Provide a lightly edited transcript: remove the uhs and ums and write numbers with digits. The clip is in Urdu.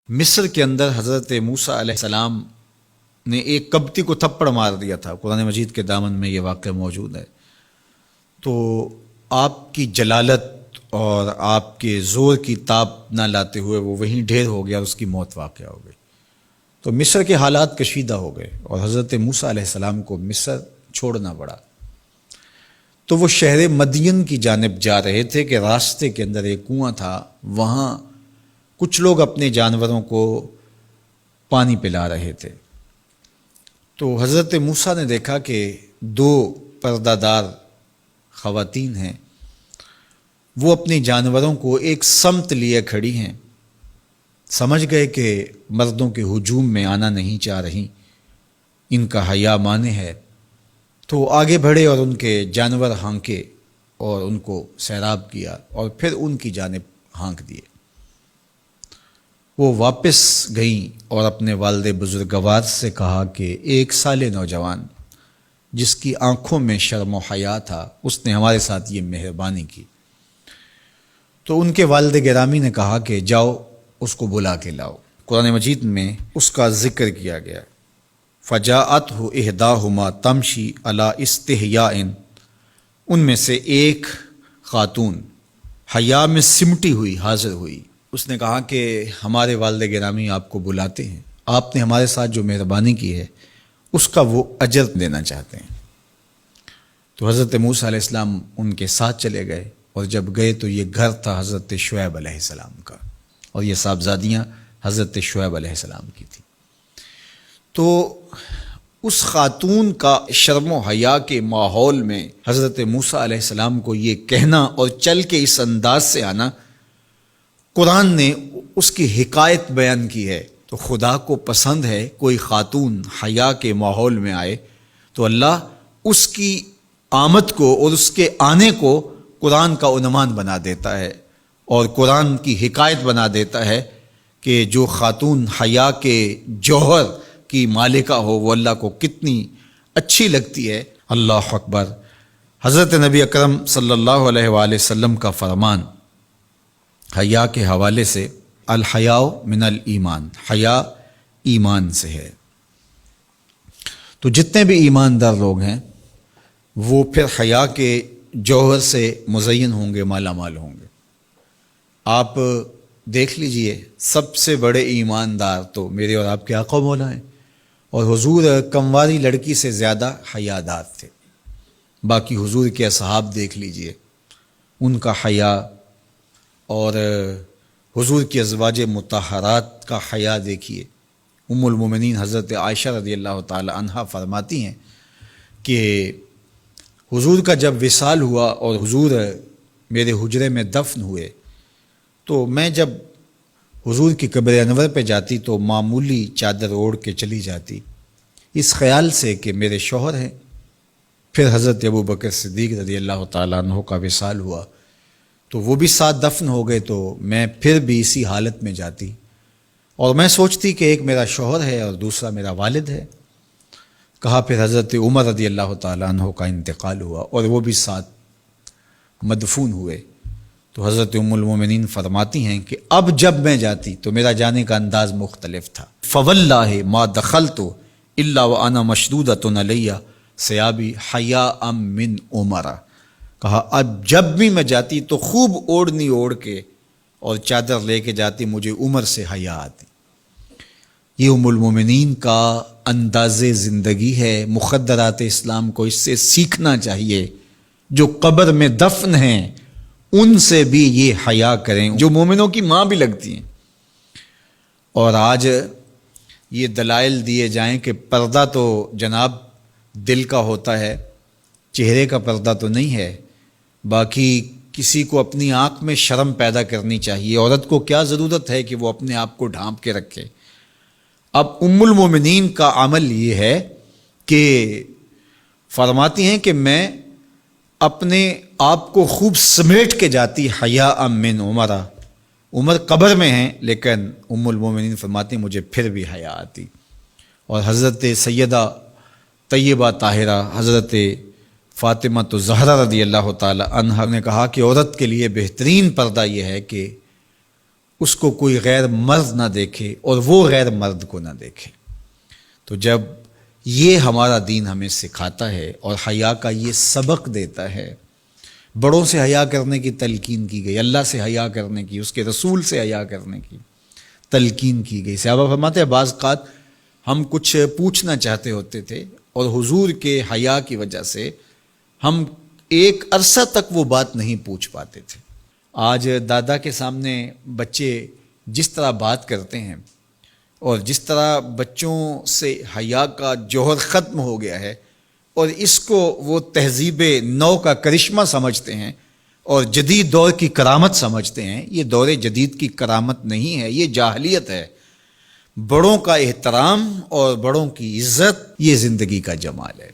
مصر کے اندر حضرت موسیٰ علیہ السلام نے ایک کبتی کو تھپڑ مار دیا تھا۔ قرآن مجید کے دامن میں یہ واقعہ موجود ہے۔ تو آپ کی جلالت اور آپ کے زور کی تاب نہ لاتے ہوئے وہ وہیں ڈھیر ہو گیا اور اس کی موت واقع ہو گئی۔ تو مصر کے حالات کشیدہ ہو گئے اور حضرت موسیٰ علیہ السلام کو مصر چھوڑنا پڑا۔ تو وہ شہر مدین کی جانب جا رہے تھے کہ راستے کے اندر ایک کنواں تھا، وہاں کچھ لوگ اپنے جانوروں کو پانی پلا رہے تھے۔ تو حضرت موسیٰ نے دیکھا کہ دو پردہ دار خواتین ہیں، وہ اپنے جانوروں کو ایک سمت لیے کھڑی ہیں۔ سمجھ گئے کہ مردوں کے ہجوم میں آنا نہیں چاہ رہی، ان کا حیا مانے ہے۔ تو آگے بڑھے اور ان کے جانور ہانکے اور ان کو سیراب کیا اور پھر ان کی جانب ہانک دیے۔ وہ واپس گئیں اور اپنے والد بزرگوار سے کہا کہ ایک سال نوجوان جس کی آنکھوں میں شرم و حیا تھا، اس نے ہمارے ساتھ یہ مہربانی کی۔ تو ان کے والد گرامی نے کہا کہ جاؤ اس کو بلا کے لاؤ۔ قرآن مجید میں اس کا ذکر کیا گیا۔ فجاءتہ احداہما تمشی علی استحیاء، ان میں سے ایک خاتون حیا میں سمٹی ہوئی حاضر ہوئی۔ اس نے کہا کہ ہمارے والد گرامی آپ کو بلاتے ہیں، آپ نے ہمارے ساتھ جو مہربانی کی ہے اس کا وہ اجر دینا چاہتے ہیں۔ تو حضرت موسیٰ علیہ السلام ان کے ساتھ چلے گئے، اور جب گئے تو یہ گھر تھا حضرت شعیب علیہ السلام کا، اور یہ صاحبزادیاں حضرت شعیب علیہ السلام کی تھیں۔ تو اس خاتون کا شرم و حیا کے ماحول میں حضرت موسیٰ علیہ السلام کو یہ کہنا اور چل کے اس انداز سے آنا، قرآن نے اس کی حکایت بیان کی ہے۔ تو خدا کو پسند ہے کوئی خاتون حیا کے ماحول میں آئے تو اللہ اس کی آمد کو اور اس کے آنے کو قرآن کا عنوان بنا دیتا ہے، اور قرآن کی حکایت بنا دیتا ہے کہ جو خاتون حیا کے جوہر کی مالکہ ہو وہ اللہ کو کتنی اچھی لگتی ہے۔ اللہ اکبر۔ حضرت نبی اکرم صلی اللہ علیہ وآلہ وسلم کا فرمان حیا کے حوالے سے، الحیاء من الایمان، حیا ایمان سے ہے۔ تو جتنے بھی ایماندار لوگ ہیں وہ پھر حیا کے جوہر سے مزین ہوں گے، مالا مال ہوں گے۔ آپ دیکھ لیجئے، سب سے بڑے ایماندار تو میرے اور آپ کے آقا مولا ہیں، اور حضور کمواری لڑکی سے زیادہ حیادار تھے۔ باقی حضور کے اصحاب دیکھ لیجئے، ان کا حیا، اور حضور کی ازواج مطہرات کا حیا دیکھیے۔ ام المومنین حضرت عائشہ رضی اللہ تعالی عنہا فرماتی ہیں کہ حضور کا جب وصال ہوا اور حضور میرے حجرے میں دفن ہوئے، تو میں جب حضور کی قبر انور پہ جاتی تو معمولی چادر اوڑھ کے چلی جاتی، اس خیال سے کہ میرے شوہر ہیں۔ پھر حضرت ابوبکر صدیق رضی اللہ تعالیٰ عنہ کا وصال ہوا تو وہ بھی ساتھ دفن ہو گئے، تو میں پھر بھی اسی حالت میں جاتی، اور میں سوچتی کہ ایک میرا شوہر ہے اور دوسرا میرا والد ہے۔ کہا پھر حضرت عمر رضی اللہ تعالیٰ عنہ کا انتقال ہوا اور وہ بھی ساتھ مدفون ہوئے۔ تو حضرت ام المومنین فرماتی ہیں کہ اب جب میں جاتی تو میرا جانے کا انداز مختلف تھا۔ فواللہ ما دخلت الا وانا مشدودۃ علی ثیابی حیاء من عمر۔ کہا اب جب بھی میں جاتی تو خوب اوڑھنی اوڑھ کے اور چادر لے کے جاتی، مجھے عمر سے حیا آتی۔ یہ ام المومنین کا انداز زندگی ہے۔ مخدرات اسلام کو اس سے سیکھنا چاہیے۔ جو قبر میں دفن ہیں ان سے بھی یہ حیا کریں، جو مومنوں کی ماں بھی لگتی ہیں۔ اور آج یہ دلائل دیے جائیں کہ پردہ تو جناب دل کا ہوتا ہے، چہرے کا پردہ تو نہیں ہے۔ باقی کسی کو اپنی آنکھ میں شرم پیدا کرنی چاہیے۔ عورت کو کیا ضرورت ہے کہ وہ اپنے آپ کو ڈھانپ کے رکھے؟ اب ام المومنین کا عمل یہ ہے کہ فرماتی ہیں کہ میں اپنے آپ کو خوب سمیٹ کے جاتی حیاء من عمر۔ عمر قبر میں ہیں لیکن ام المومنین فرماتی ہیں مجھے پھر بھی حیا آتی۔ اور حضرت سیدہ طیبہ طاہرہ حضرت فاطمہ تو زہرا رضی اللہ تعالی عنہا نے کہا کہ عورت کے لیے بہترین پردہ یہ ہے کہ اس کو کوئی غیر مرد نہ دیکھے اور وہ غیر مرد کو نہ دیکھے۔ تو جب یہ ہمارا دین ہمیں سکھاتا ہے اور حیا کا یہ سبق دیتا ہے، بڑوں سے حیا کرنے کی تلقین کی گئی، اللہ سے حیا کرنے کی، اس کے رسول سے حیا کرنے کی تلقین کی گئی۔ صحابہ فرماتے ہیں بعض اوقات ہم کچھ پوچھنا چاہتے ہوتے تھے اور حضور کے حیا کی وجہ سے ہم ایک عرصہ تک وہ بات نہیں پوچھ پاتے تھے۔ آج دادا کے سامنے بچے جس طرح بات کرتے ہیں اور جس طرح بچوں سے حیا کا جوہر ختم ہو گیا ہے اور اس کو وہ تہذیب نو کا کرشمہ سمجھتے ہیں اور جدید دور کی کرامت سمجھتے ہیں، یہ دور جدید کی کرامت نہیں ہے، یہ جاہلیت ہے۔ بڑوں کا احترام اور بڑوں کی عزت یہ زندگی کا جمال ہے۔